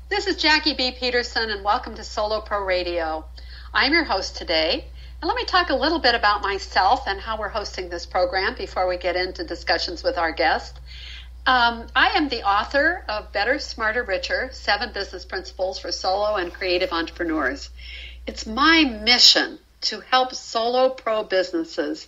This is Jackie B. Peterson, and welcome to Solo Pro Radio. I'm your host today, and let me talk a little bit about myself and how we're hosting this program before we get into discussions with our guest. I am the author of Better, Smarter, Richer, 7 Business Principles for Solo and Creative Entrepreneurs. It's my mission to help solo pro businesses,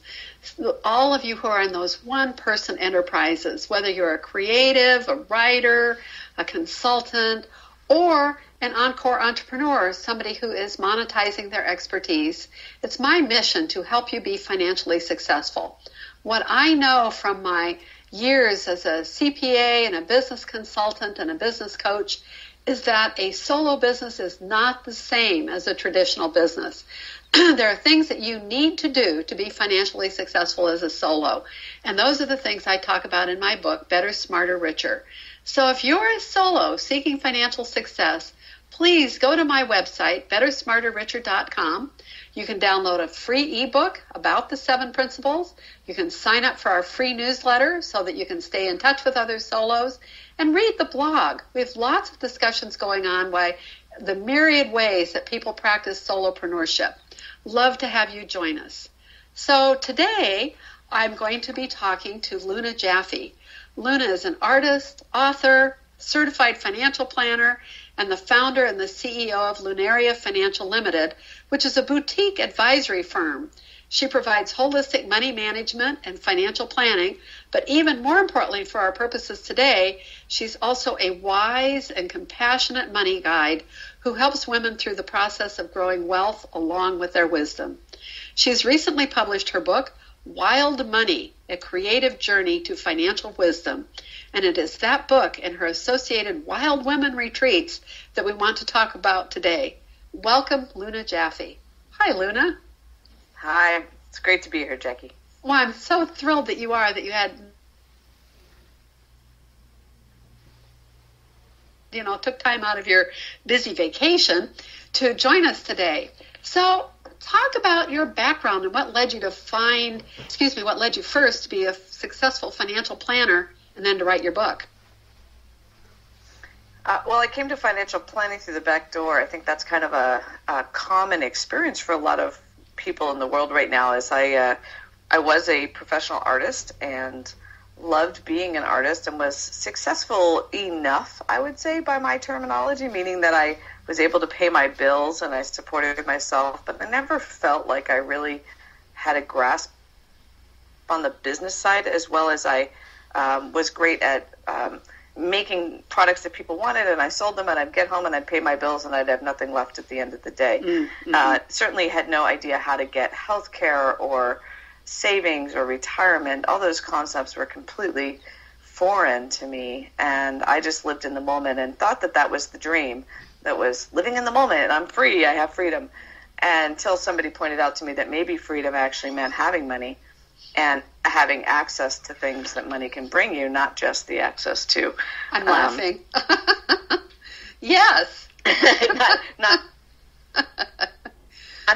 all of you who are in those one-person enterprises, whether you're a creative, a writer, a consultant, or an encore entrepreneur, somebody who is monetizing their expertise. It's my mission to help you be financially successful. What I know from my years as a CPA and a business consultant and a business coach is that a solo business is not the same as a traditional business. There are things that you need to do to be financially successful as a solo. And those are the things I talk about in my book, Better, Smarter, Richer. So if you're a solo seeking financial success, please go to my website, bettersmarterricher.com. You can download a free ebook about the 7 principles. You can sign up for our free newsletter so that you can stay in touch with other solos, and read the blog. We have lots of discussions going on by the myriad ways that people practice solopreneurship. Love to have you join us. So today I'm going to be talking to Luna Jaffe. Luna is an artist, author, certified financial planner, and the founder and the CEO of Lunaria Financial Ltd, which is a boutique advisory firm. She provides holistic money management and financial planning, but even more importantly for our purposes today, she's also a wise and compassionate money guide who helps women through the process of growing wealth along with their wisdom. She's recently published her book, Wild Money, A Creative Journey to Financial Wisdom, and it is that book and her associated Wild Women Retreats that we want to talk about today. Welcome, Luna Jaffe. Hi, Luna. Hi. It's great to be here, Jackie. Well, I'm so thrilled that you had, took time out of your busy vacation to join us today. So talk about your background and what led you first to be a successful financial planner and then to write your book. Well, I came to financial planning through the back door. I think that's kind of a common experience for a lot of people in the world right now. As I was a professional artist and loved being an artist and was successful enough, I would say, by my terminology, meaning that I was able to pay my bills and I supported myself, but I never felt like I really had a grasp on the business side, as well as I was great at making products that people wanted, and I sold them, and I'd get home and I'd pay my bills and I'd have nothing left at the end of the day. Mm-hmm. Certainly had no idea how to get health care or savings or retirement. All those concepts were completely foreign to me, and I just lived in the moment and thought that that was the dream, that was living in the moment. I'm free, I have freedom, until somebody pointed out to me that maybe freedom actually meant having money and having access to things that money can bring you, not just the access to. I'm laughing. Yes. not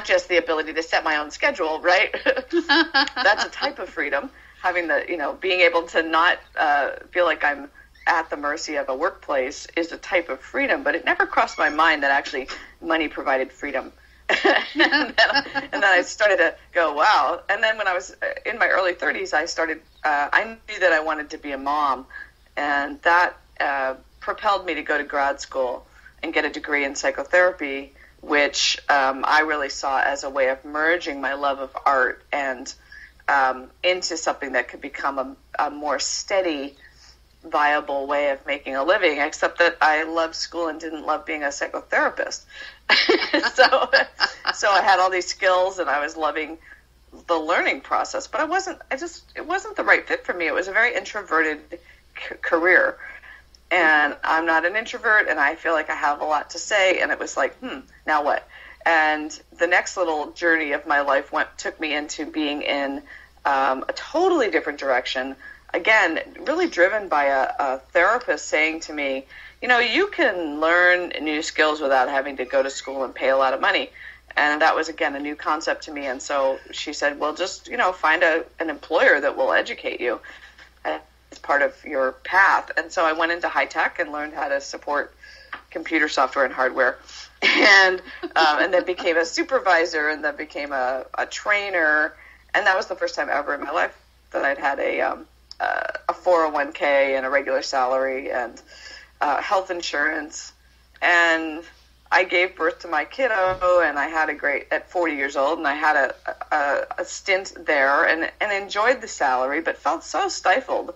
just the ability to set my own schedule, right? That's a type of freedom. Having being able to not feel like I'm at the mercy of a workplace is a type of freedom, but it never crossed my mind that actually money provided freedom. and then I started to go, wow. And then when I was in my early 30s, I knew that I wanted to be a mom, and that propelled me to go to grad school and get a degree in psychotherapy, which I really saw as a way of merging my love of art and into something that could become a more steady, viable way of making a living, except that I loved school and didn't love being a psychotherapist. So I had all these skills and I was loving the learning process, but it wasn't the right fit for me. It was a very introverted career, and I'm not an introvert, and I feel like I have a lot to say, and it was like, now what? And the next little journey of my life took me into being in a totally different direction. Again, really driven by a therapist saying to me, you can learn new skills without having to go to school and pay a lot of money. And that was, again, a new concept to me. And so she said, well, just, find an employer that will educate you as part of your path. And so I went into high tech and learned how to support computer software and hardware, and then became a supervisor, and then became a trainer, and that was the first time ever in my life that I'd had a 401k and a regular salary and health insurance, and I gave birth to my kiddo, and I had at 40 years old, and I had a stint there and enjoyed the salary, but felt so stifled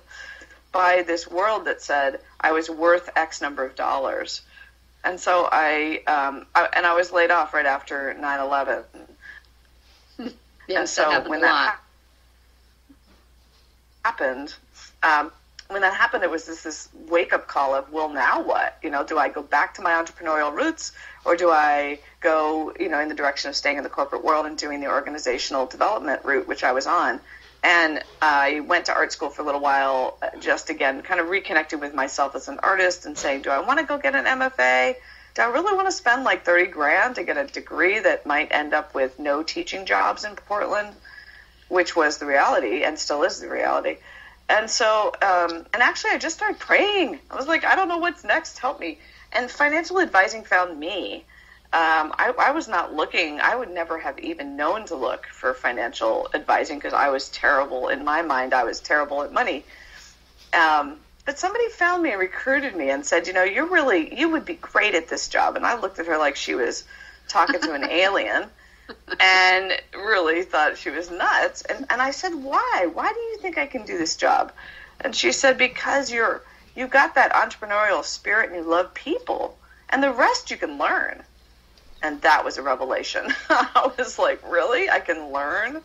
by this world that said I was worth X number of dollars. And so I was laid off right after 9/11. Yeah, and so when that happened, it was this wake-up call of, well, now what? Do I go back to my entrepreneurial roots, or do I go, in the direction of staying in the corporate world and doing the organizational development route, which I was on? And I went to art school for a little while, just, again, kind of reconnecting with myself as an artist and saying, do I want to go get an MFA? Do I really want to spend like $30,000 to get a degree that might end up with no teaching jobs in Portland, which was the reality and still is the reality. And so, and actually I just started praying. I was like, I don't know what's next. Help me. And financial advising found me. I was not looking. I would never have even known to look for financial advising because I was terrible. In my mind, I was terrible at money. But somebody found me and recruited me and said, you would be great at this job. And I looked at her like she was talking to an alien. And really thought she was nuts. And I said, why? Why do you think I can do this job? And she said, because you've got that entrepreneurial spirit and you love people. And the rest you can learn. And that was a revelation. I was like, really? I can learn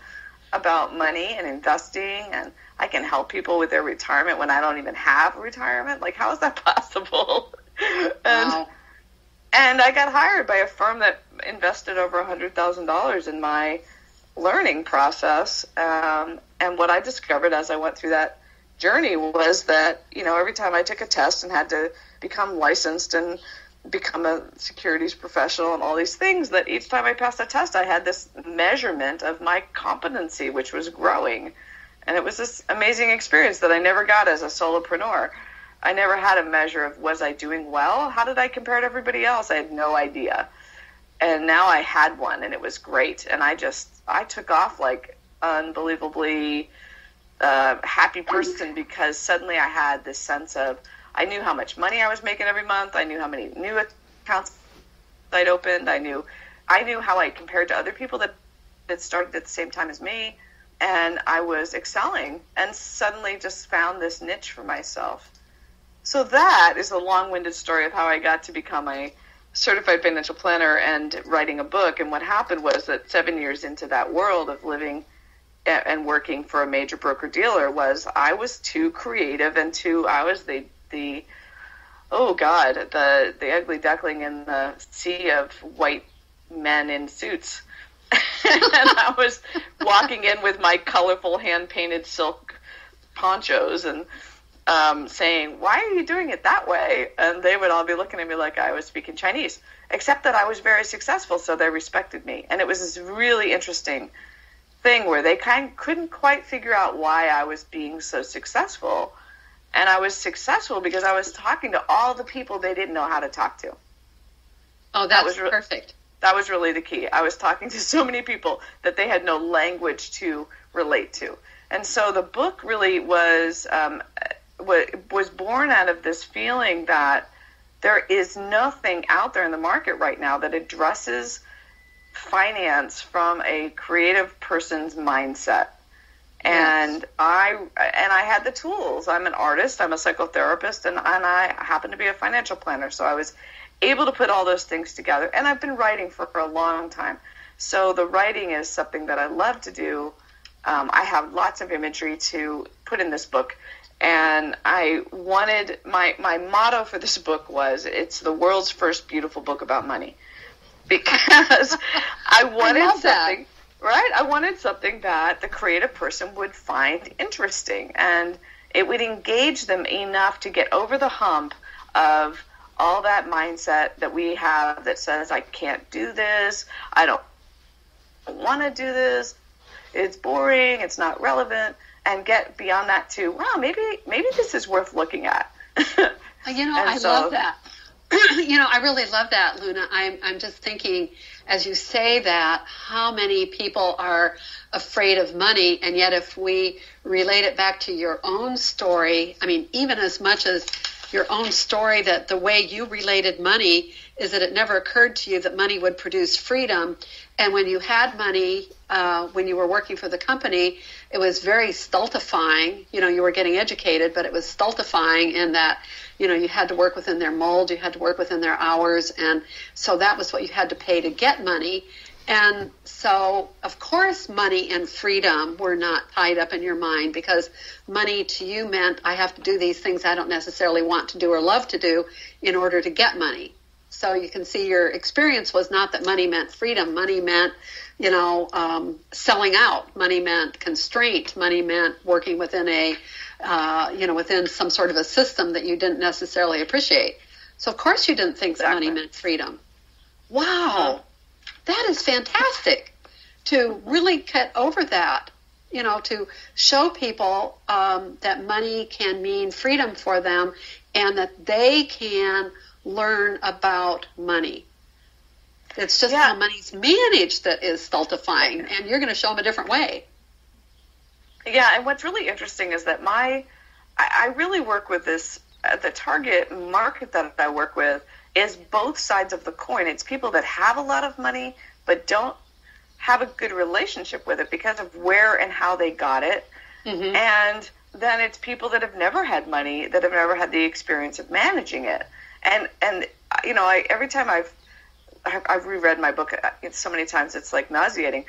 about money and investing, and I can help people with their retirement when I don't even have a retirement? Like, how is that possible? Wow. And I got hired by a firm that invested over $100,000 in my learning process. And what I discovered as I went through that journey was that, every time I took a test and had to become licensed and become a securities professional and all these things, that each time I passed a test, I had this measurement of my competency, which was growing. And it was this amazing experience that I never got as a solopreneur. I never had a measure of, was I doing well? How did I compare to everybody else? I had no idea. And now I had one, and it was great. And I took off like unbelievably happy person, because suddenly I had this sense of, I knew how much money I was making every month. I knew how many new accounts I'd opened. I knew how I compared to other people that started at the same time as me. And I was excelling, and suddenly just found this niche for myself. So that is a long-winded story of how I got to become a certified financial planner and writing a book. And what happened was that 7 years into that world of living and working for a major broker-dealer was I was too creative and I was the ugly duckling in the sea of white men in suits. And I was walking in with my colorful hand-painted silk ponchos and saying, why are you doing it that way? And they would all be looking at me like I was speaking Chinese, except that I was very successful, so they respected me. And it was this really interesting thing where they couldn't quite figure out why I was being so successful. And I was successful because I was talking to all the people they didn't know how to talk to. Oh, that was perfect. That was really the key. I was talking to so many people that they had no language to relate to. And so the book really was born out of this feeling that there is nothing out there in the market right now that addresses finance from a creative person's mindset. And I had the tools. I'm an artist, I'm a psychotherapist, and I happen to be a financial planner. So I was able to put all those things together. And I've been writing for a long time. So the writing is something that I love to do. I have lots of imagery to put in this book. And I wanted, my motto for this book was, it's the world's first beautiful book about money. Because I wanted something, right? I wanted something that the creative person would find interesting. And it would engage them enough to get over the hump of all that mindset that we have that says, I can't do this, I don't want to do this, it's boring, it's not relevant, and get beyond that to, wow, maybe this is worth looking at. I love that. I really love that, Luna. I'm just thinking, as you say that, how many people are afraid of money, and yet if we relate it back to your own story, I mean, even as much as your own story, that the way you related money is that it never occurred to you that money would produce freedom. And when you had money, when you were working for the company, it was very stultifying. You were getting educated, but it was stultifying in that, you had to work within their mold, you had to work within their hours, and so that was what you had to pay to get money. And so, of course, money and freedom were not tied up in your mind, because money to you meant I have to do these things I don't necessarily want to do or love to do in order to get money. So you can see your experience was not that money meant freedom. Money meant, selling out. Money meant constraint. Money meant working within within some sort of a system that you didn't necessarily appreciate. So of course you didn't think that money meant freedom. Wow. That is fantastic to really get over that, to show people that money can mean freedom for them and that they can learn about money. It's just how money's managed that is stultifying, and you're going to show them a different way. Yeah, and what's really interesting is that I really work with this, the target market that I work with is both sides of the coin. It's people that have a lot of money but don't have a good relationship with it because of where and how they got it. Mm-hmm. And then it's people that have never had money, that have never had the experience of managing it. And every time I've reread my book so many times, it's like nauseating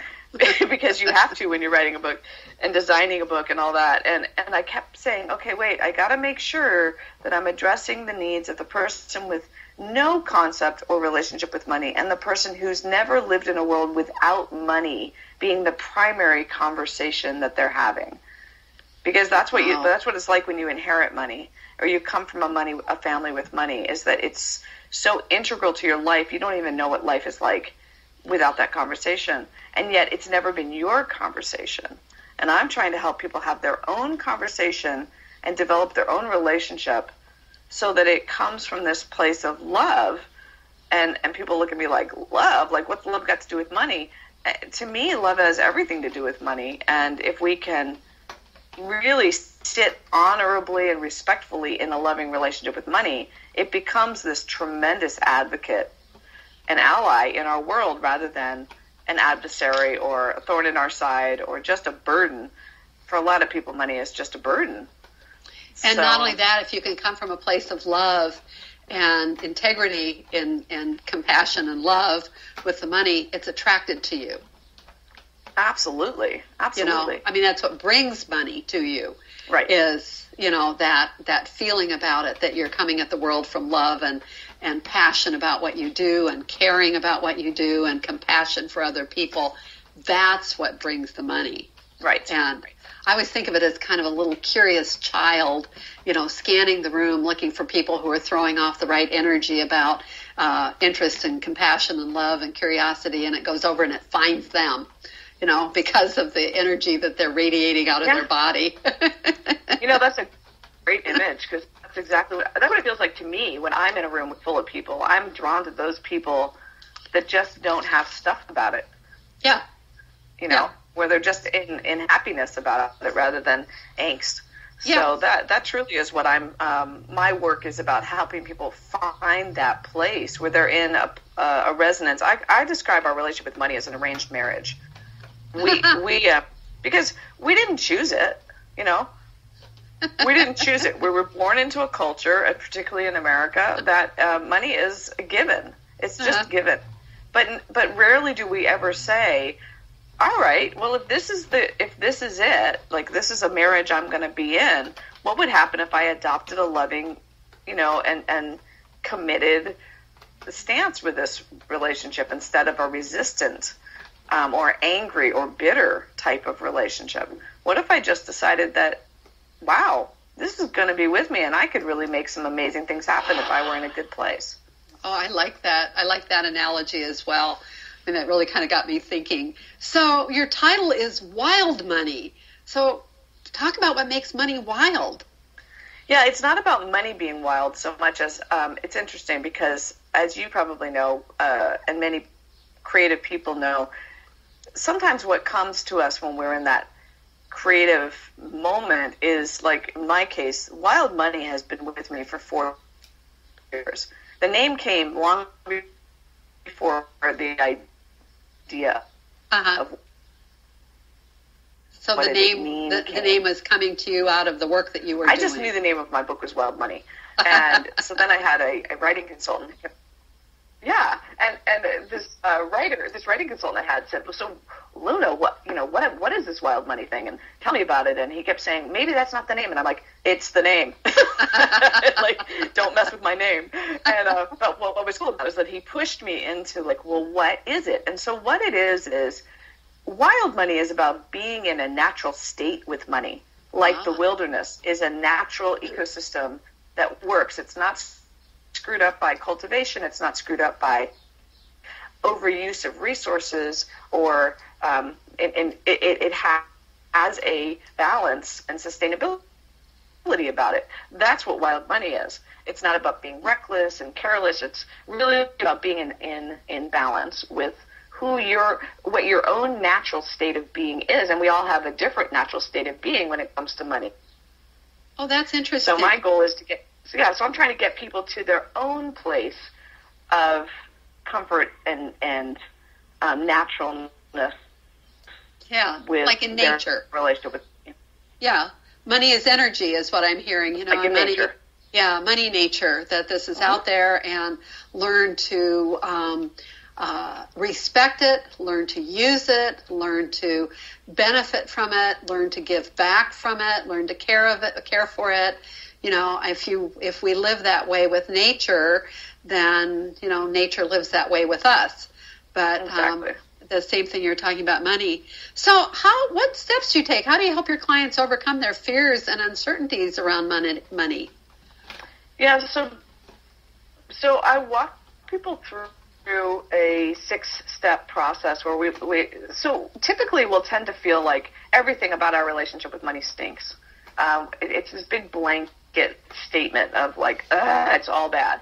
because you have to when you're writing a book and designing a book and all that. And I kept saying, okay, wait, I got to make sure that I'm addressing the needs of the person with no concept or relationship with money and the person who's never lived in a world without money being the primary conversation that they're having. Because that's what that's what it's like when you inherit money or you come from a family with money, is that it's so integral to your life. You don't even know what life is like without that conversation. And yet it's never been your conversation. And I'm trying to help people have their own conversation and develop their own relationship so that it comes from this place of love. And people look at me like, love? Like, what's love got to do with money? To me, love has everything to do with money. And if we can really sit honorably and respectfully in a loving relationship with money, it becomes this tremendous advocate, an ally in our world rather than an adversary or a thorn in our side or just a burden. For a lot of people, money is just a burden. And not only that, if you can come from a place of love and integrity and compassion and love with the money, it's attracted to you. Absolutely. That's what brings money to you. Right. Is, that feeling about it, that you're coming at the world from love and passion about what you do and caring about what you do and compassion for other people. That's what brings the money. Right. And I always think of it as kind of a little curious child, scanning the room, looking for people who are throwing off the right energy about interest and compassion and love and curiosity, and it goes over and it finds them. Because of the energy that they're radiating out of their body. That's a great image, because that's what it feels like to me when I'm in a room full of people. I'm drawn to those people that just don't have stuff about it. Yeah. Where they're just in happiness about it rather than angst. Yeah. So that truly is what my work is about, helping people find that place where they're in a resonance. I describe our relationship with money as an arranged marriage. Because we didn't choose it, we didn't choose it. We were born into a culture, particularly in America, that money is a given. It's just given. But rarely do we ever say, all right, well, if this is it, like this is a marriage I'm going to be in, what would happen if I adopted a loving, and committed stance with this relationship instead of a resistant or angry or bitter type of relationship? What if I just decided that, wow, this is going to be with me and I could really make some amazing things happen if I were in a good place? Oh, I like that. I like that analogy as well. That really kind of got me thinking. So your title is Wild Money. So talk about what makes money wild. Yeah, it's not about money being wild so much as it's interesting because, as you probably know, and many creative people know, sometimes what comes to us when we're in that creative moment is, like in my case, wild money has been with me for 4 years. The name came long before the idea of so what the name was coming to you out of the work that you were doing. I just knew the name of my book was Wild Money. And so then I had a writing consultant. Yeah, and this writing consultant I had said, well, so Luna, what is this Wild Money thing? And tell me about it. And he kept saying, maybe that's not the name. And I'm like, it's the name. Like, don't mess with my name. And but what was cool about it was that he pushed me into like, well, what is it? And so what it is wild money is about being in a natural state with money. Like the wilderness is a natural ecosystem that works. It's not screwed up by cultivation. It's not screwed up by overuse of resources, or it has a balance and sustainability about it. That's what wild money is. It's not about being reckless and careless. It's really about being in balance with what your own natural state of being is, and we all have a different natural state of being when it comes to money. Oh, that's interesting. So my goal is so I'm trying to get people to their own place of comfort and naturalness. Yeah, with like in nature. Relationship with. Yeah, money is energy, is what I'm hearing. Like in money, nature. Yeah, money nature. That this is out there, and learn to respect it, learn to use it, learn to benefit from it, learn to give back from it, learn to care for it. If we live that way with nature, then nature lives that way with us. But exactly. The same thing you're talking about money. So what steps do you take? How do you help your clients overcome their fears and uncertainties around money? Yeah, so I walk people through a 6-step process where we so typically we'll tend to feel like everything about our relationship with money stinks. It's this big blanket statement of like, it's all bad.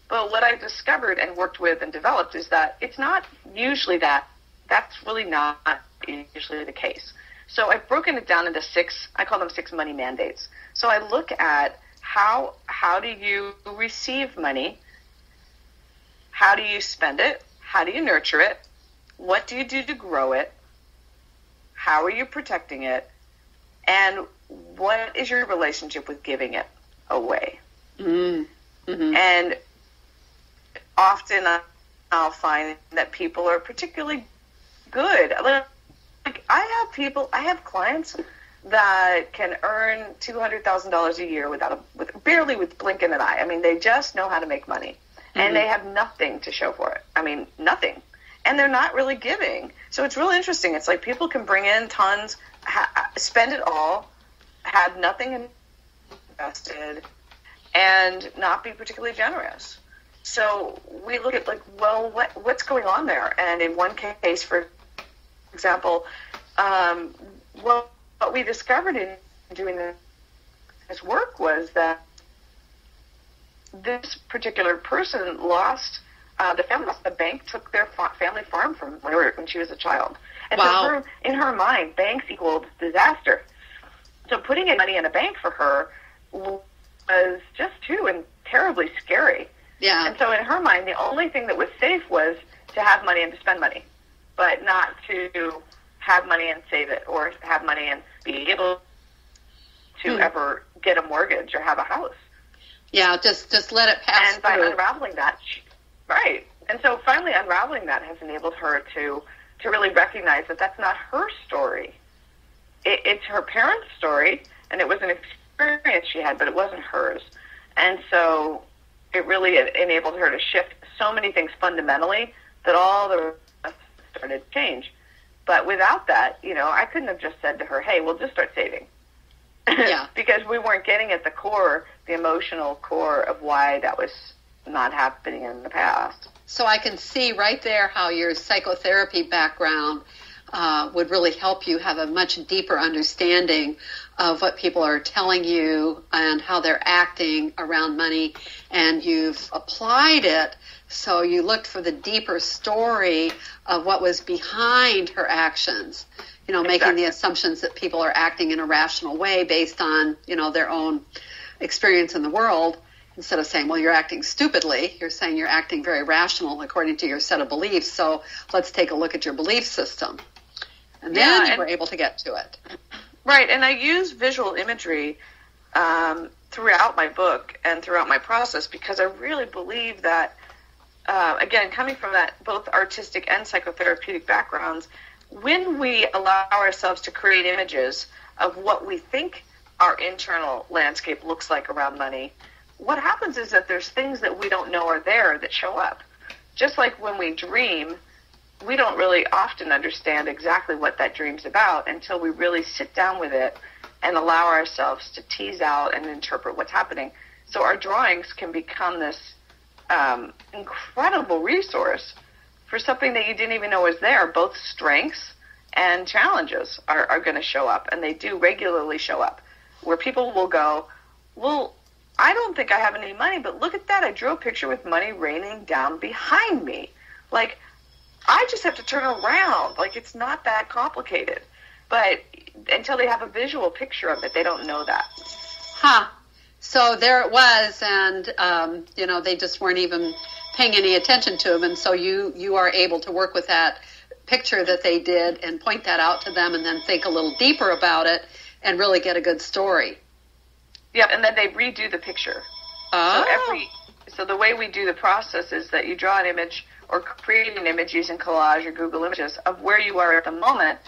But what I've discovered and worked with and developed is that it's not usually that. That's really not usually the case. So I've broken it down into 6, I call them 6 money mandates. So I look at how do you receive money? How do you spend it? How do you nurture it? What do you do to grow it? How are you protecting it? And what is your relationship with giving it away? Mm-hmm. And often I'll find that people are particularly good. Like I have clients that can earn $200,000 a year barely with blinking an eye. I mean, they just know how to make money. And they have nothing to show for it. I mean, nothing. And they're not really giving. So it's really interesting. It's like people can bring in tons, spend it all, have nothing invested, and not be particularly generous. So we look at like, well, what's going on there? And in one case, for example, what we discovered in doing this work was that this particular person lost the bank took their family farm from when she was a child. And so in her mind, banks equaled disaster. So putting money in a bank for her was just too terribly scary. Yeah. And so in her mind, the only thing that was safe was to have money and to spend money, but not to have money and save it, or have money and be able to ever get a mortgage or have a house. Yeah, just let it pass and by unraveling that, right. And so finally unraveling that has enabled her to really recognize that that's not her story. It's her parents' story, and it was an experience she had, but it wasn't hers. And so it really enabled her to shift so many things fundamentally that all the rest started to change. But without that, I couldn't have just said to her, hey, we'll just start saving. Yeah. Because we weren't getting at the core, the emotional core of why that was not happening in the past. So I can see right there how your psychotherapy background would really help you have a much deeper understanding of what people are telling you and how they're acting around money, and you've applied it, so you looked for the deeper story of what was behind her actions, making the assumptions that people are acting in a rational way based on, their own experience in the world. Instead of saying, well, you're acting stupidly, you're saying you're acting very rational according to your set of beliefs, so let's take a look at your belief system. And then you were able to get to it. Right, and I use visual imagery throughout my book and throughout my process because I really believe that, again, coming from that both artistic and psychotherapeutic backgrounds, when we allow ourselves to create images of what we think our internal landscape looks like around money, what happens is that there's things that we don't know are there that show up. Just like when we dream, we don't really often understand exactly what that dream's about until we really sit down with it and allow ourselves to tease out and interpret what's happening. So our drawings can become this incredible resource for something that you didn't even know was there. Both strengths and challenges are going to show up, and they do regularly show up, where people will go, well, I don't think I have any money, but look at that. I drew a picture with money raining down behind me. Like, I just have to turn around. Like, it's not that complicated. But until they have a visual picture of it, they don't know that. Huh. So there it was, and, they just weren't even paying any attention to them. And so you are able to work with that picture that they did and point that out to them and then think a little deeper about it and really get a good story. Yep, and then they redo the picture. Oh. So the way we do the process is that you draw an image or create an image using Collage or Google Images of where you are at the moment,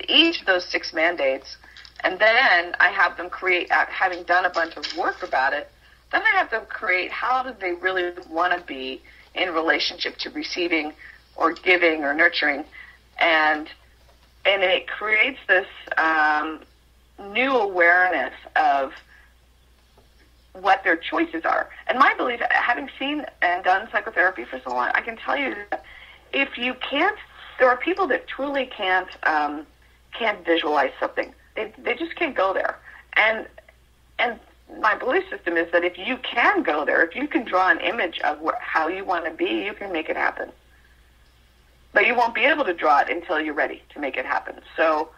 each of those 6 mandates, and then I have them create, having done a bunch of work about it, then I have them create how do they really want to be in relationship to receiving or giving or nurturing, and it creates this new awareness of what their choices are. And my belief, having seen and done psychotherapy for so long, I can tell you that if you can't, there are people that truly can't visualize something. They just can't go there. And my belief system is that if you can go there, if you can draw an image of how you want to be, you can make it happen. But you won't be able to draw it until you're ready to make it happen. So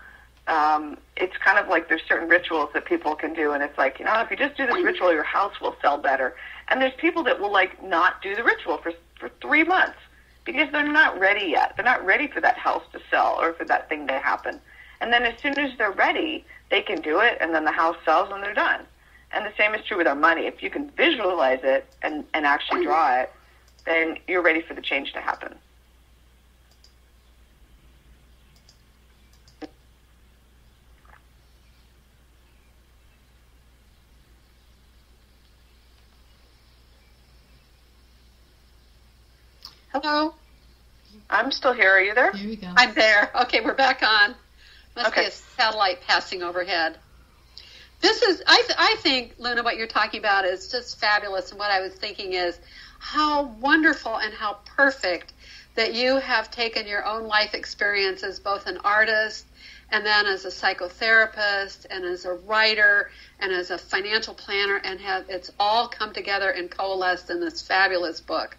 it's kind of like there's certain rituals that people can do, and it's like, if you just do this ritual, your house will sell better. And there's people that will not do the ritual for 3 months because they're not ready yet. They're not ready for that house to sell or for that thing to happen. And then as soon as they're ready, they can do it, and then the house sells and they're done. And the same is true with our money. If you can visualize it and actually draw it, then you're ready for the change to happen. Hello? I'm still here. Are you there? Here we go. I'm there. Okay, we're back on. Must be Okay. a satellite passing overhead. This is, I think, Luna, what you're talking about is just fabulous. And what I was thinking is how wonderful and how perfect that you have taken your own life experience as both an artist and then as a psychotherapist and as a writer and as a financial planner, and it's all come together and coalesced in this fabulous book.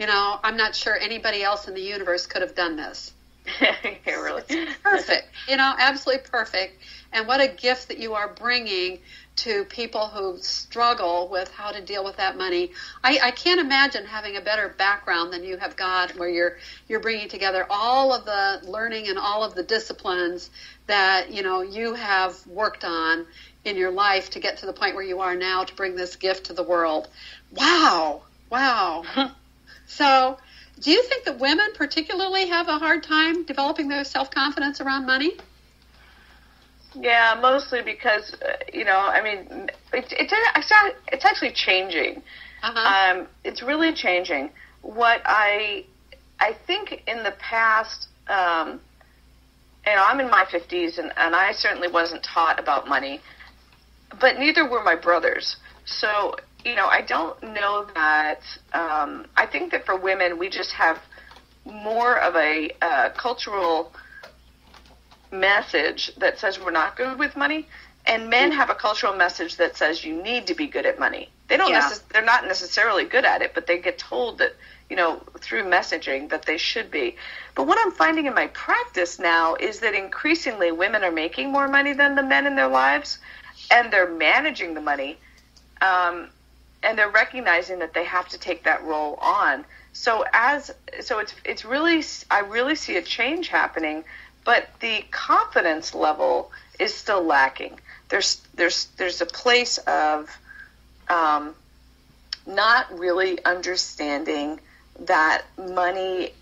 I'm not sure anybody else in the universe could have done this. Yeah, really. Perfect. Absolutely perfect. And what a gift that you are bringing to people who struggle with how to deal with that money. I can't imagine having a better background than you have got, where you're bringing together all of the learning and all of the disciplines that, you have worked on in your life to get to the point where you are now to bring this gift to the world. Wow. So, do you think that women particularly have a hard time developing their self-confidence around money? Yeah, mostly because, it's actually changing. Uh-huh. It's really changing. What I think in the past, I'm in my 50s, and I certainly wasn't taught about money, but neither were my brothers. So, I don't know that, I think that for women, we just have more of a cultural message that says we're not good with money, and men have a cultural message that says you need to be good at money. They don't they're not necessarily good at it, but they get told that, through messaging that they should be. But what I'm finding in my practice now is that increasingly women are making more money than the men in their lives, and they're managing the money, and they're recognizing that they have to take that role on. So it's really, I really see a change happening, but the confidence level is still lacking. There's a place of not really understanding that money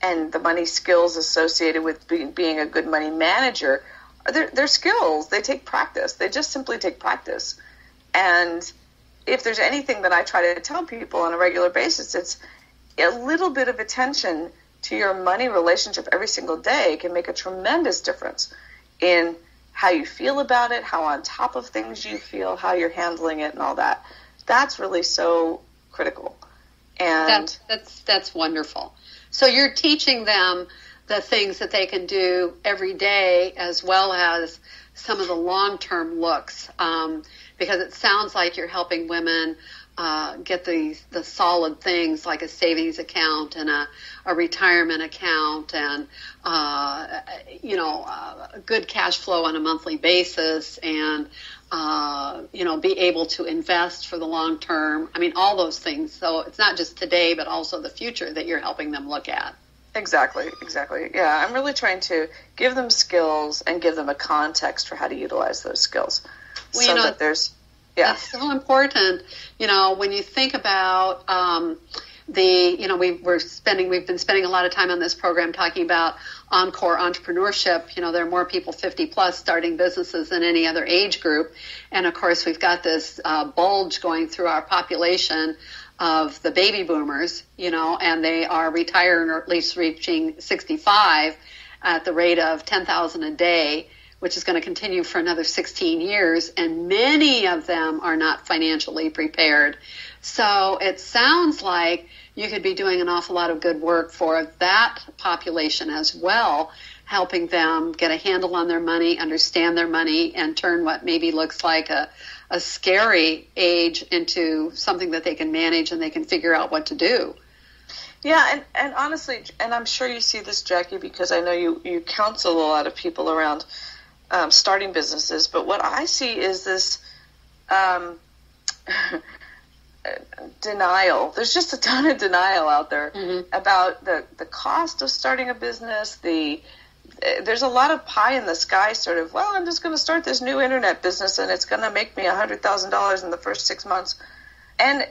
and the money skills associated with being a good money manager, they're skills. They take practice. They just simply take practice. And if there's anything that I try to tell people on a regular basis, it's a little bit of attention to your money relationship every single day can make a tremendous difference in how you feel about it, how on top of things you feel, how you're handling it, and all that. That's really so critical. And that's wonderful. So you're teaching them the things that they can do every day, as well as some of the long-term looks, because it sounds like you're helping women get the solid things like a savings account and a retirement account and good cash flow on a monthly basis, and be able to invest for the long term. I mean, all those things. So it's not just today, but also the future that you're helping them look at. Exactly. Yeah, I'm really trying to give them skills and give them a context for how to utilize those skills. Well, that there's, it's so important, when you think about we've been spending a lot of time on this program talking about encore entrepreneurship. There are more people 50 plus starting businesses than any other age group. And of course, we've got this bulge going through our population of the baby boomers, and they are retiring or at least reaching 65 at the rate of 10,000 a day, which is going to continue for another 16 years. And many of them are not financially prepared. So it sounds like you could be doing an awful lot of good work for that population as well, helping them get a handle on their money, understand their money, and turn what maybe looks like a scary age into something that they can manage and they can figure out what to do. Yeah, and honestly, and I'm sure you see this, Jackie, because I know you counsel a lot of people around starting businesses, but what I see is this denial. There's just a ton of denial out there about the cost of starting a business. There's a lot of pie in the sky sort of, well, I'm just going to start this new internet business and it's going to make me $100,000 in the first 6 months. And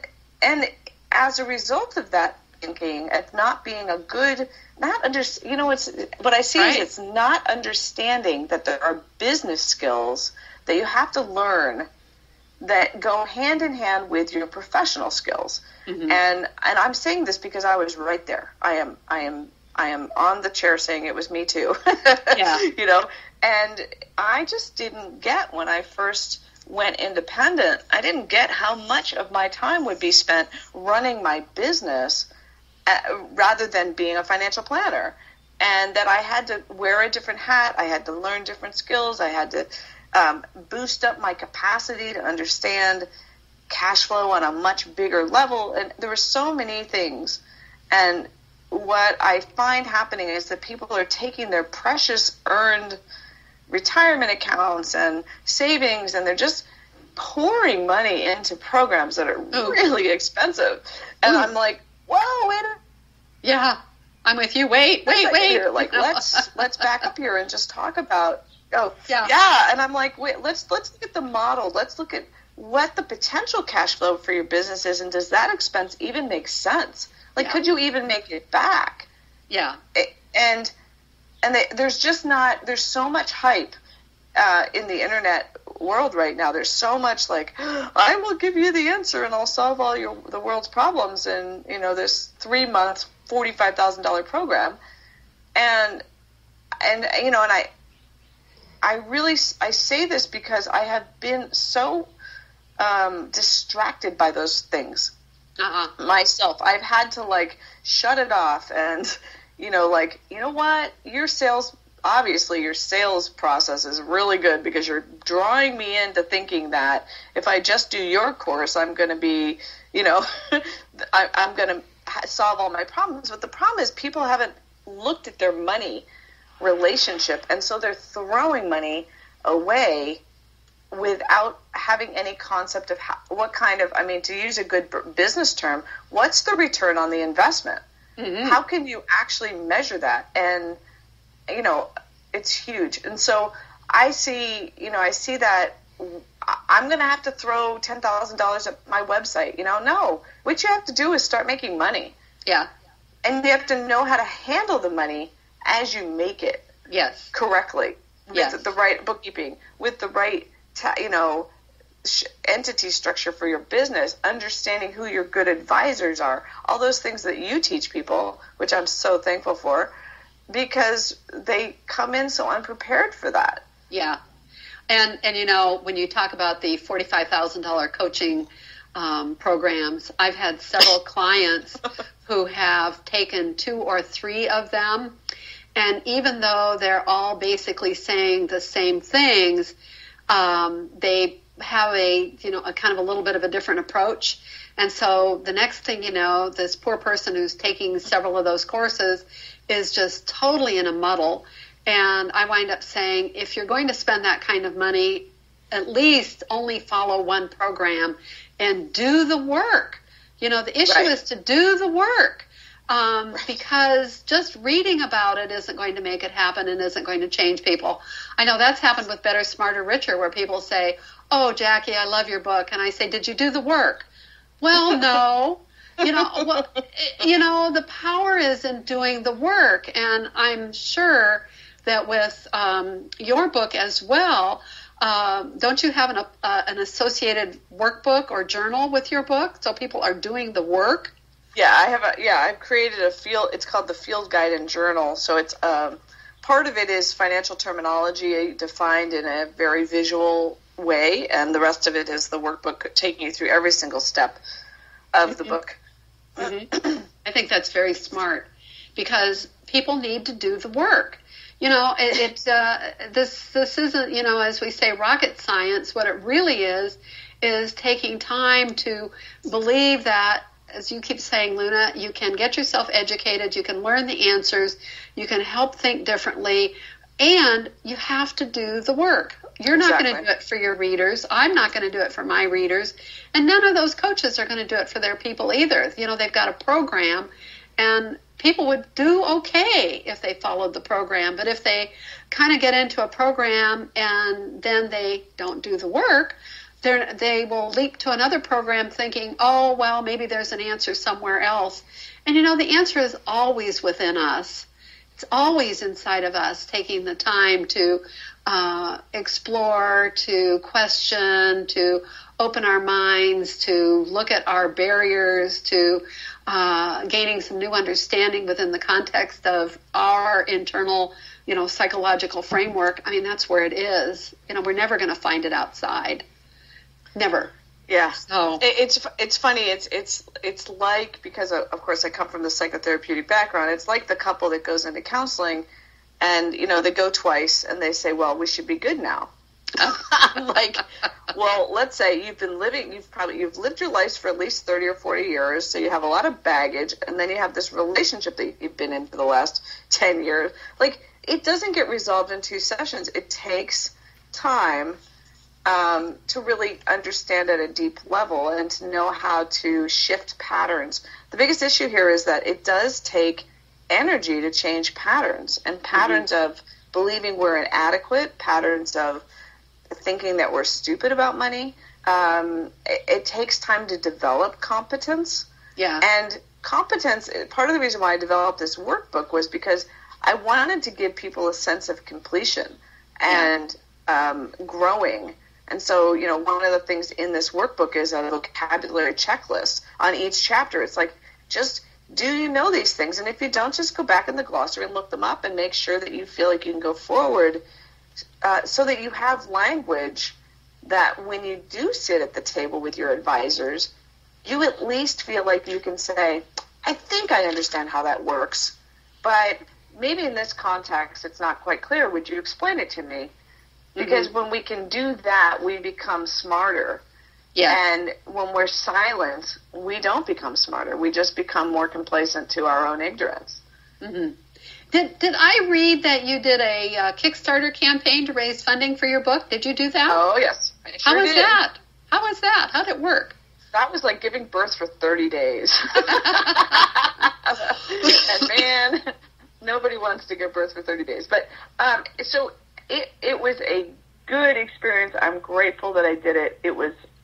as a result of that thinking, it's not being a good, it's what I see is it's not understanding that there are business skills that you have to learn that go hand in hand with your professional skills. And I'm saying this because I was right there. I am on the chair saying it was me too. Yeah. And I just didn't get, when I first went independent, I didn't get how much of my time would be spent running my business rather than being a financial planner. And that I had to wear a different hat. I had to learn different skills. I had to boost up my capacity to understand cash flow on a much bigger level. And there were so many things. And what I find happening is that people are taking their precious earned retirement accounts and savings, and they're just pouring money into programs that are really expensive. And I'm like, whoa, wait a... Yeah, I'm with you. Wait. Here. Like, let's back up here and just talk about... And I'm like, wait, let's look at the model. Let's look at what the potential cash flow for your business is, and does that expense even make sense? Like, could you even make it back? Yeah. There's so much hype in the internet world right now. There's so much like, I will give you the answer and I'll solve all the world's problems in, this 3-month, $45,000 program. And I say this because I have been so distracted by those things myself. I've had to shut it off and, you know what, your sales obviously your sales process is really good because you're drawing me into thinking that if I just do your course, I'm going to be, I'm going to solve all my problems. But the problem is people haven't looked at their money relationship, and so they're throwing money away without having any concept of what kind of, to use a good business term, what's the return on the investment? Mm-hmm. How can you actually measure that? And, it's huge. And so I see that I'm going to have to throw $10,000 at my website. No, what you have to do is start making money. Yeah. And you have to know how to handle the money as you make it. Yes. Correctly. Yes. With the right bookkeeping, with the right, entity structure for your business, understanding who your good advisors are, all those things that you teach people, which I'm so thankful for, because they come in so unprepared for that. Yeah. And when you talk about the $45,000 coaching programs, I've had several clients who have taken 2 or 3 of them, and even though they're all basically saying the same things, they have a kind of a little bit of a different approach. And so the next thing you know, this poor person who's taking several of those courses is just totally in a muddle. And I wind up saying, if you're going to spend that kind of money, at least only follow one program and do the work. The issue is to do the work. Because just reading about it isn't going to make it happen and isn't going to change people. I know that's happened with Better, Smarter, Richer, where people say, "Oh, Jackie, I love your book." And I say, "Did you do the work?" Well, no. The power is in doing the work. And I'm sure that with your book as well, don't you have an associated workbook or journal with your book so people are doing the work? Yeah, I've created a field. It's called the Field Guide and Journal. So it's part of it is financial terminology defined in a very visual way, and the rest of it is the workbook taking you through every single step of the book. Mm-hmm. I think that's very smart because people need to do the work. This isn't, as we say, rocket science. What it really is taking time to believe that, as you keep saying, Luna, you can get yourself educated, you can learn the answers, you can help think differently, and you have to do the work. You're not going to do it for your readers. I'm not going to do it for my readers. And none of those coaches are going to do it for their people either. They've got a program, and people would do okay if they followed the program. But if they kind of get into a program and then they don't do the work, they will leap to another program thinking, oh, well, maybe there's an answer somewhere else. And, the answer is always within us. It's always inside of us, taking the time to explore, to question, to open our minds, to look at our barriers, to gaining some new understanding within the context of our internal, psychological framework. That's where it is. We're never going to find it outside. Never. Yeah. So it's funny. It's like, because of course I come from the psychotherapeutic background, it's like the couple that goes into counseling and, they go twice and they say, well, we should be good now. I'm like, well, let's say you've lived your life for at least 30 or 40 years. So you have a lot of baggage, and then you have this relationship that you've been in for the last 10 years. Like, it doesn't get resolved in 2 sessions. It takes time to really understand at a deep level and to know how to shift patterns. The biggest issue here is that it does take energy to change patterns, and patterns of believing we're inadequate, patterns of thinking that we're stupid about money. It takes time to develop competence. Yeah. And competence, part of the reason why I developed this workbook was because I wanted to give people a sense of completion and growing. And so, one of the things in this workbook is a vocabulary checklist on each chapter. It's like, just, do you know these things? And if you don't, just go back in the glossary and look them up and make sure that you feel like you can go forward so that you have language that when you do sit at the table with your advisors, you at least feel like you can say, I think I understand how that works, but maybe in this context it's not quite clear. Would you explain it to me? Because when we can do that, we become smarter. Yes. And when we're silent, we don't become smarter. We just become more complacent to our own ignorance. Mm-hmm. Did I read that you did a Kickstarter campaign to raise funding for your book? Did you do that? Oh, yes. How was that? How was that? How did it work? That was like giving birth for 30 days. And man, nobody wants to give birth for 30 days. But so it was a good experience. I'm grateful that I did it.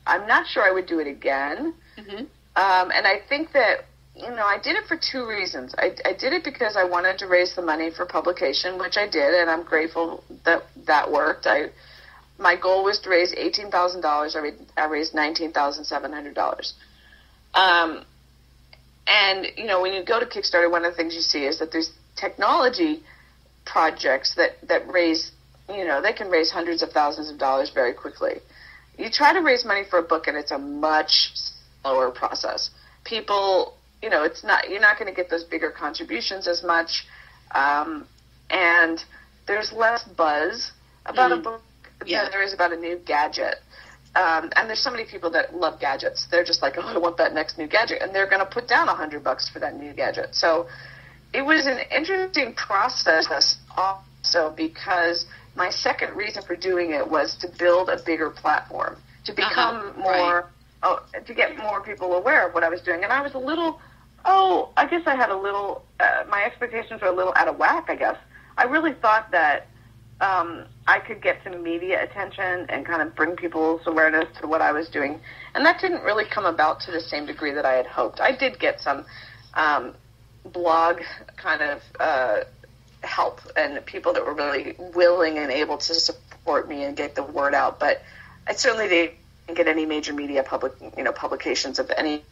I'm not sure I would do it again. Mm-hmm. And I think that, I did it for two reasons. I did it because I wanted to raise the money for publication, which I did, and I'm grateful that that worked. My goal was to raise $18,000. I raised $19,700. And, when you go to Kickstarter, one of the things you see is that there's technology projects that raise, they can raise hundreds of thousands of dollars very quickly. You try to raise money for a book, and it's a much slower process. People, you're not going to get those bigger contributions as much, and there's less buzz about a book than there is about a new gadget. And there's so many people that love gadgets. They're just like, oh, I want that next new gadget, and they're going to put down $100 for that new gadget. So it was an interesting process also, because my second reason for doing it was to build a bigger platform, to become to get more people aware of what I was doing. And I was I guess I had my expectations were a little out of whack, I guess. I really thought that I could get some media attention and kind of bring people's awareness to what I was doing. And that didn't really come about to the same degree that I had hoped. I did get some blog kind of help and people that were really willing and able to support me and get the word out. But I certainly didn't get any major media publications of any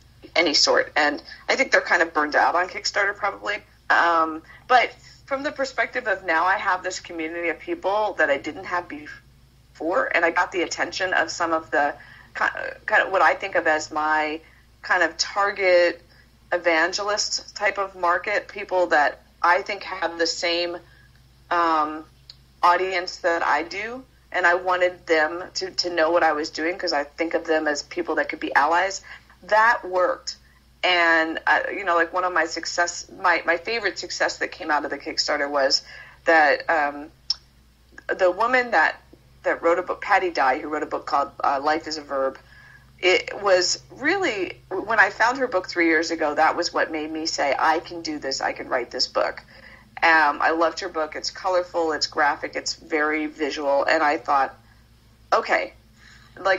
sort. And I think they're kind of burned out on Kickstarter probably. But from the perspective of now, I have this community of people that I didn't have before, and I got the attention of some of the kind of what I think of as my kind of target evangelist type of market, people that I think have the same audience that I do, and I wanted them to know what I was doing because I think of them as people that could be allies. That worked. And, like one of my my favorite success that came out of the Kickstarter was that the woman that wrote a book, Patty Dye, who wrote a book called Life is a Verb, it was really, when I found her book 3 years ago, that was what made me say, I can do this, I can write this book. I loved her book. It's colorful, it's graphic, it's very visual, and I thought, okay.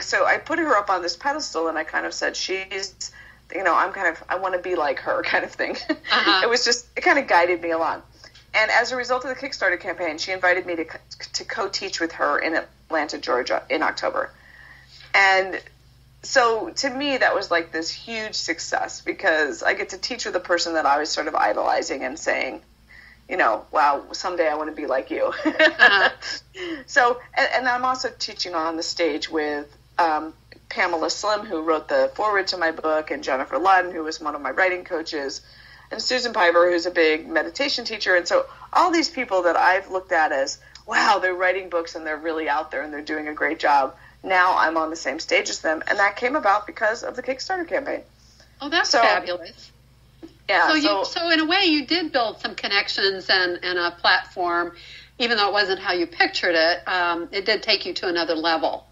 So I put her up on this pedestal, and I kind of said, she's... I want to be like her kind of thing. Uh-huh. It kind of guided me along. And as a result of the Kickstarter campaign, she invited me to co-teach with her in Atlanta, Georgia in October. And so to me, that was like this huge success because I get to teach with the person that I was sort of idolizing and saying, wow, someday I want to be like you. Uh-huh. So, and I'm also teaching on the stage with, Pamela Slim, who wrote the foreword to my book, and Jennifer Ludden, who was one of my writing coaches, and Susan Piper, who's a big meditation teacher. And so all these people that I've looked at as, wow, they're writing books and they're really out there and they're doing a great job. Now I'm on the same stage as them. And that came about because of the Kickstarter campaign. Oh, that's fabulous. Yeah. So in a way, you did build some connections and a platform, even though it wasn't how you pictured it. It did take you to another level.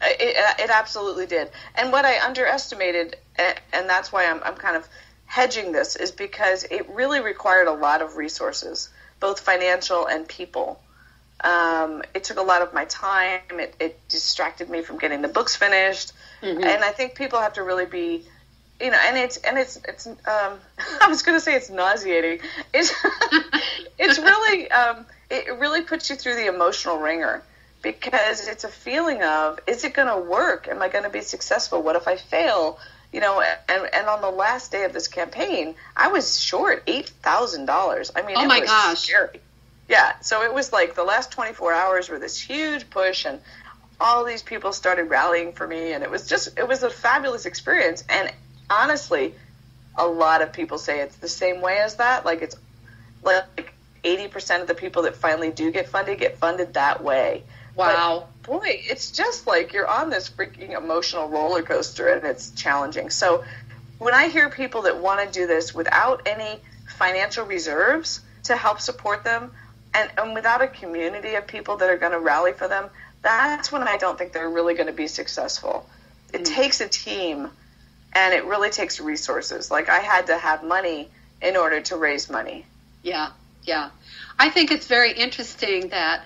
It absolutely did. And what I underestimated, and that's why I'm kind of hedging this, is because it really required a lot of resources, both financial and people. It took a lot of my time. It distracted me from getting the books finished. Mm-hmm. And I think people have to really be, and it's I was going to say it's nauseating. It's really, it really puts you through the emotional ringer. Because it's a feeling of, is it going to work? Am I going to be successful? What if I fail? And on the last day of this campaign, I was short $8,000. I mean, oh my gosh, scary. Yeah, so it was like the last 24 hours were this huge push, and all these people started rallying for me, and it was a fabulous experience. And honestly, a lot of people say it's the same way as that. Like it's like 80% of the people that finally do get funded that way. Wow. But, boy, it's just like you're on this freaking emotional roller coaster, and it's challenging. So when I hear people that want to do this without any financial reserves to help support them, and without a community of people that are going to rally for them, that's when I don't think they're really going to be successful. It takes a team, and it really takes resources. Like, I had to have money in order to raise money. Yeah. I think it's very interesting that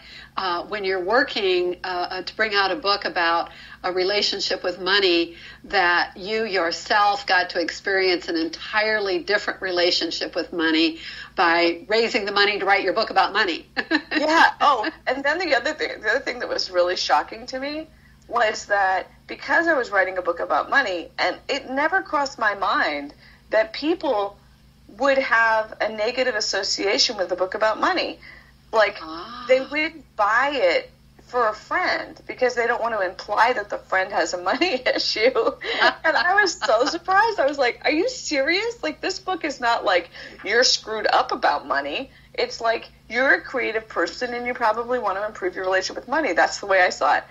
when you're working to bring out a book about a relationship with money, that you yourself got to experience an entirely different relationship with money by raising the money to write your book about money. Yeah. Oh, and then the other thing that was really shocking to me was that because I was writing a book about money, and it never crossed my mind that people would have a negative association with a book about money. Like, they would buy it for a friend because they don't want to imply that the friend has a money issue. And I was so surprised. I was like, are you serious? Like, this book is not like you're screwed up about money. It's like you're a creative person and you probably want to improve your relationship with money. That's the way I saw it.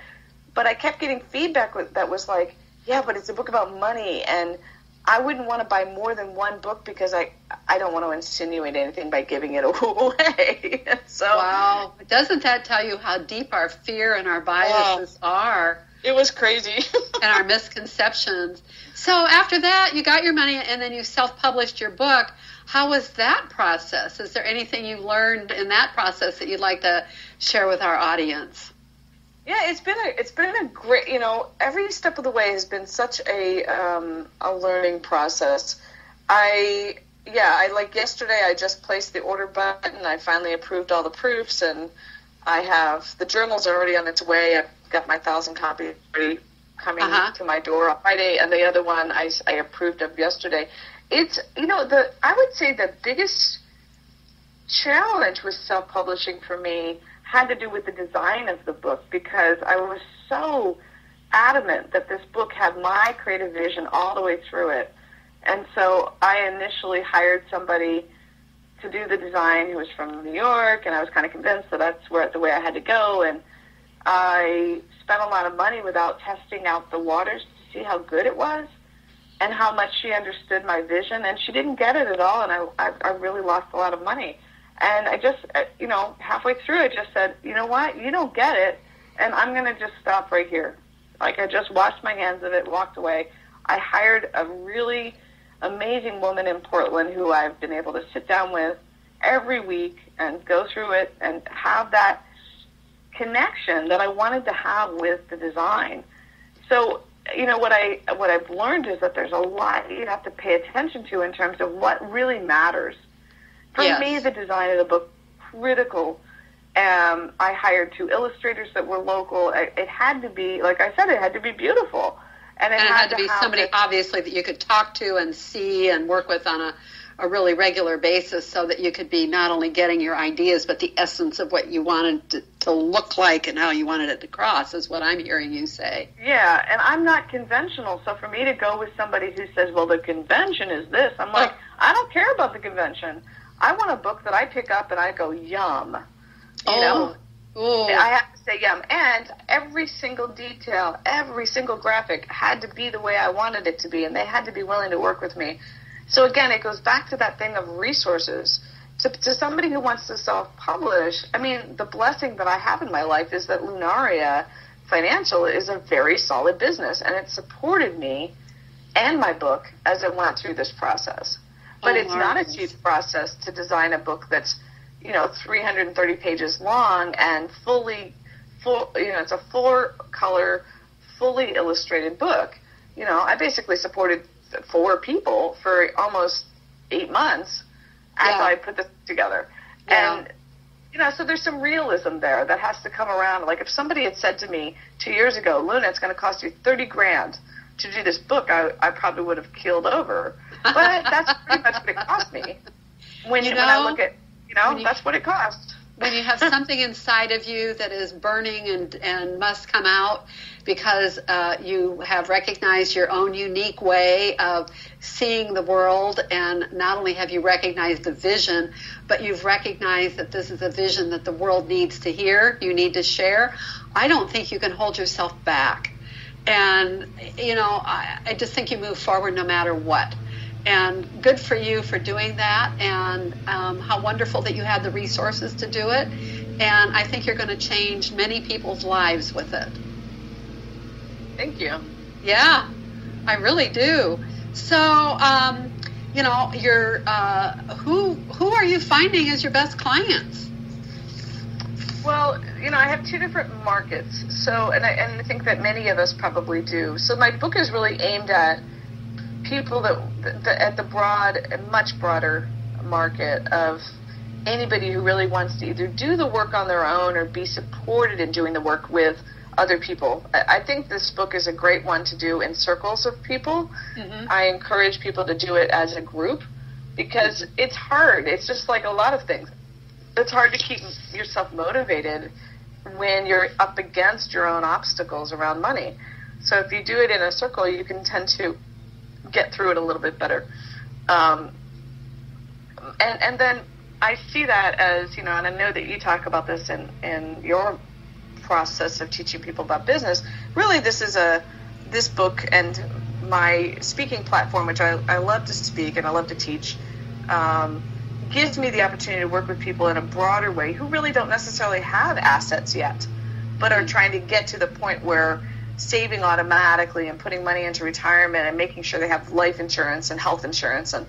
But I kept getting feedback that was like, yeah, but it's a book about money, and I wouldn't want to buy more than one book because I don't want to insinuate anything by giving it away. So, wow. Doesn't that tell you how deep our fear and our biases are? It was crazy. And our misconceptions. So after that, you got your money and then you self-published your book. How was that process? Is there anything you learned in that process that you'd like to share with our audience? Yeah, it's been a great, every step of the way has been such a learning process. Like yesterday, I just placed the order button. I finally approved all the proofs, and I have the journals are already on its way. I've got my 1,000 copies already coming to my door on Friday, and the other one I approved of yesterday. It's, I would say the biggest challenge with self-publishing for me had to do with the design of the book, because I was so adamant that this book had my creative vision all the way through it. And so I initially hired somebody to do the design who was from New York, and I was kind of convinced that that's the way I had to go. And I spent a lot of money without testing out the waters to see how good it was and how much she understood my vision. And she didn't get it at all, and I really lost a lot of money. And I just, halfway through, I just said, you know what, you don't get it, and I'm going to just stop right here. Like, I just washed my hands of it, walked away. I hired a really amazing woman in Portland who I've been able to sit down with every week and go through it and have that connection that I wanted to have with the design. So, what I've learned is that there's a lot you have to pay attention to in terms of what really matters. For me, the design of the book, critical. I hired 2 illustrators that were local. It had to be, like I said, it had to be beautiful. And it had to be somebody, obviously, that you could talk to and see and work with on a really regular basis, so that you could be not only getting your ideas, but the essence of what you wanted to look like and how you wanted it to cross, is what I'm hearing you say. Yeah, and I'm not conventional, so for me to go with somebody who says, well, the convention is this, I'm like, I don't care about the convention. I want a book that I pick up and I go, yum. You know? Ooh. I have to say yum. And every single detail, every single graphic had to be the way I wanted it to be, and they had to be willing to work with me. So again, it goes back to that thing of resources. To somebody who wants to self-publish, I mean, the blessing that I have in my life is that Lunaria Financial is a very solid business, and it supported me and my book as it went through this process. But it's not a cheap process to design a book that's, 330 pages long and it's a 4-color, fully illustrated book. I basically supported 4 people for almost 8 months after I put this together. Yeah. And, so there's some realism there that has to come around. Like, if somebody had said to me 2 years ago, Luna, it's going to cost you $30,000 to do this book, I probably would have keeled over. But that's pretty much what it cost me. When I look at, that's what it cost. when you have something inside of you that is burning and must come out because you have recognized your own unique way of seeing the world, and not only have you recognized the vision, but you've recognized that this is a vision that the world needs to hear, you need to share, I don't think you can hold yourself back. And, I just think you move forward no matter what. And good for you for doing that, and how wonderful that you had the resources to do it. And I think you're going to change many people's lives with it. Thank you. Yeah, I really do. So, you're who are you finding as your best clients? Well, I have two different markets. So, and I think that many of us probably do. So my book is really aimed at people that at the much broader market of anybody who really wants to either do the work on their own or be supported in doing the work with other people. I think this book is a great one to do in circles of people. Mm-hmm. I encourage people to do it as a group because it's hard. It's just like a lot of things. It's hard to keep yourself motivated when you're up against your own obstacles around money. So if you do it in a circle, you can tend to get through it a little bit better. And then I see that as, and I know that you talk about this in your process of teaching people about business. Really, this book and my speaking platform, which I love to speak and I love to teach, gives me the opportunity to work with people in a broader way who really don't necessarily have assets yet, but are trying to get to the point where saving automatically and putting money into retirement and making sure they have life insurance and health insurance and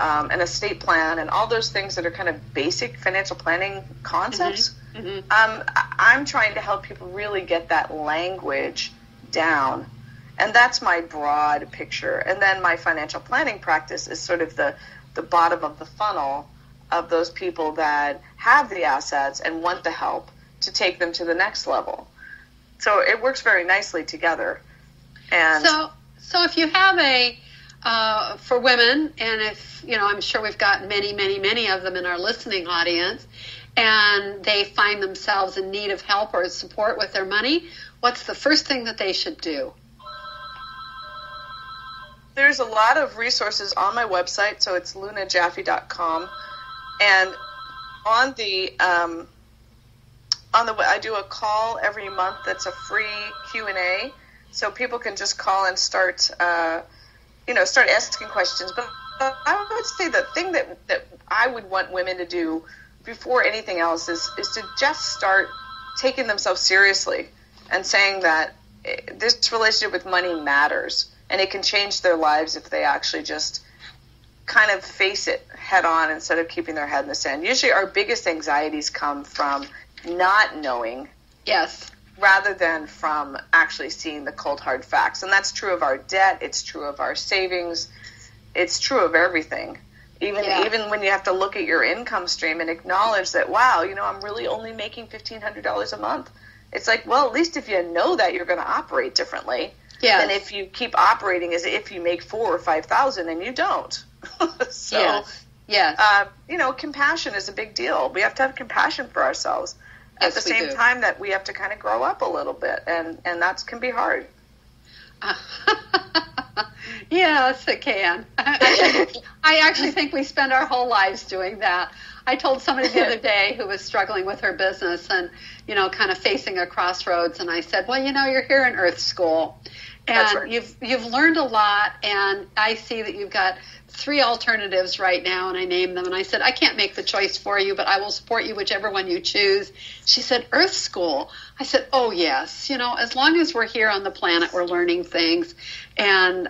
an estate plan and all those things that are kind of basic financial planning concepts. Mm-hmm. I'm trying to help people really get that language down. And that's my broad picture. And then my financial planning practice is sort of the bottom of the funnel of those people that have the assets and want the help to take them to the next level. So it works very nicely together. And so if you have for women, and if, I'm sure we've got many of them in our listening audience, and they find themselves in need of help or support with their money, what's the first thing that they should do? There's a lot of resources on my website, so it's lunajaffe.com. And on the I do a call every month that's a free Q&A, so people can just call and start asking questions. But I would say the thing that I would want women to do before anything else is to just start taking themselves seriously and saying that this relationship with money matters, and it can change their lives if they actually just kind of face it head on instead of keeping their head in the sand. Usually our biggest anxieties come from not knowing, yes, rather than from actually seeing the cold hard facts. And that's true of our debt, it's true of our savings, it's true of everything. Even when you have to look at your income stream and acknowledge that, wow, I'm really only making $1,500 a month. It's like, well, at least if you know that, you're going to operate differently than if you keep operating as if you make $4,000 or $5,000 and you don't. So, yes. Compassion is a big deal. We have to have compassion for ourselves at the same time that we have to kind of grow up a little bit, and that can be hard. Yes, it can. I actually think we spend our whole lives doing that. I told somebody the other day who was struggling with her business and, kind of facing a crossroads, and I said, well, you're here in Earth School, and that's right. you've learned a lot, and I see that you've got 3 alternatives right now, and I named them, and I said, I can't make the choice for you, but I will support you whichever one you choose. She said, Earth School. I said, oh, yes. As long as we're here on the planet, we're learning things, and,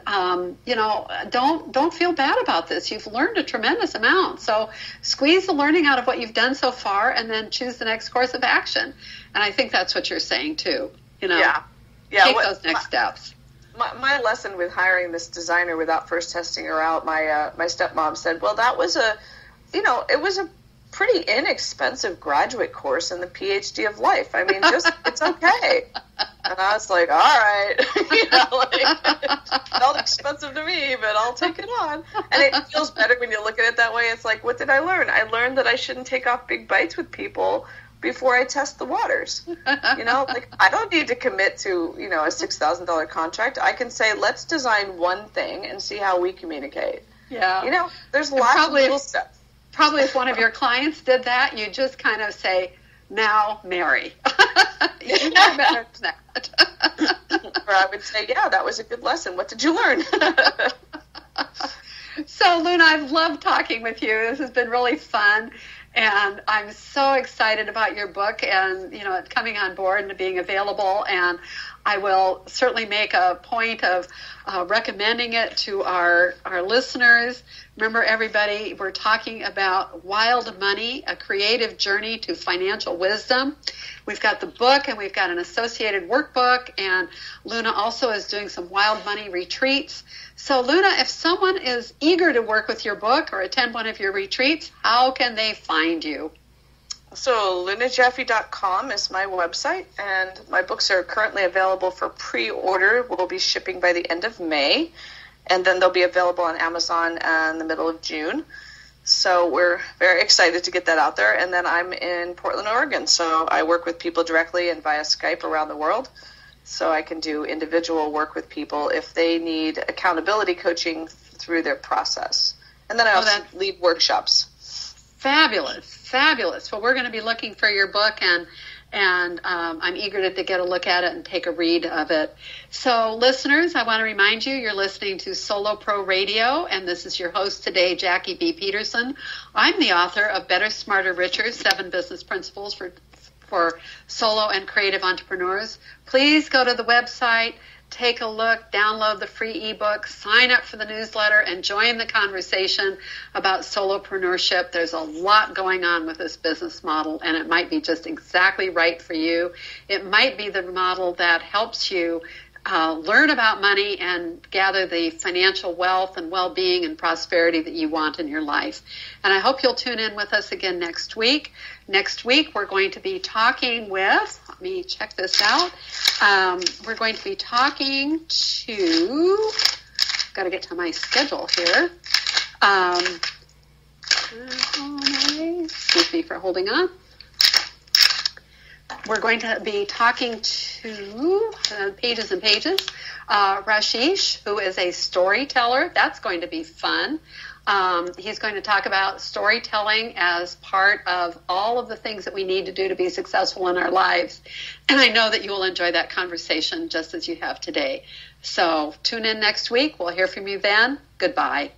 don't feel bad about this. You've learned a tremendous amount, so squeeze the learning out of what you've done so far, and then choose the next course of action. And I think that's what you're saying, too. Take those next steps. My lesson with hiring this designer without first testing her out, my stepmom said, well, that was it was a pretty inexpensive graduate course in the PhD of life. I mean, it's okay. And I was like, all right, it felt expensive to me, but I'll take it on. And it feels better when you look at it that way. It's like, what did I learn? I learned that I shouldn't take off big bites with people before I test the waters. Like I don't need to commit to, a $6,000 contract. I can say, let's design one thing and see how we communicate. Yeah. There's lots of little steps. Probably if one of your clients did that, you just kind of say, now marry. You know better than that. Or I would say, yeah, that was a good lesson. What did you learn? So, Luna, I've loved talking with you. This has been really fun. And I'm so excited about your book and, it coming on board and being available. And I will certainly make a point of recommending it to our listeners. Remember, everybody, we're talking about Wild Money, a creative journey to financial wisdom. We've got the book and we've got an associated workbook. And Luna also is doing some Wild Money retreats. So, Luna, if someone is eager to work with your book or attend one of your retreats, how can they find you? So lunajaffe.com is my website, and my books are currently available for pre-order. We'll be shipping by the end of May, and then they'll be available on Amazon in the middle of June. So we're very excited to get that out there. And then I'm in Portland, Oregon, so I work with people directly and via Skype around the world. So I can do individual work with people if they need accountability coaching through their process. And then I also lead workshops. Fabulous. Well, we're going to be looking for your book, and I'm eager to get a look at it and take a read of it. So, listeners, I want to remind you, you're listening to Solo Pro Radio, and this is your host today, Jackie B. Peterson. I'm the author of Better, Smarter, Richer, 7 Business Principles for solo and creative entrepreneurs. Please go to the website, take a look, download the free ebook, sign up for the newsletter, and join the conversation about solopreneurship. There's a lot going on with this business model, and it might be just exactly right for you. It might be the model that helps you learn about money and gather the financial wealth and well-being and prosperity that you want in your life. And I hope you'll tune in with us again next week. Next week, we're going to be talking with, let me check this out. We're going to be talking to, got to get to my schedule here. Excuse me for holding on. We're going to be talking to pages and pages. Rashish, who is a storyteller. That's going to be fun. He's going to talk about storytelling as part of all of the things that we need to do to be successful in our lives. And I know that you will enjoy that conversation just as you have today. So tune in next week. We'll hear from you then. Goodbye.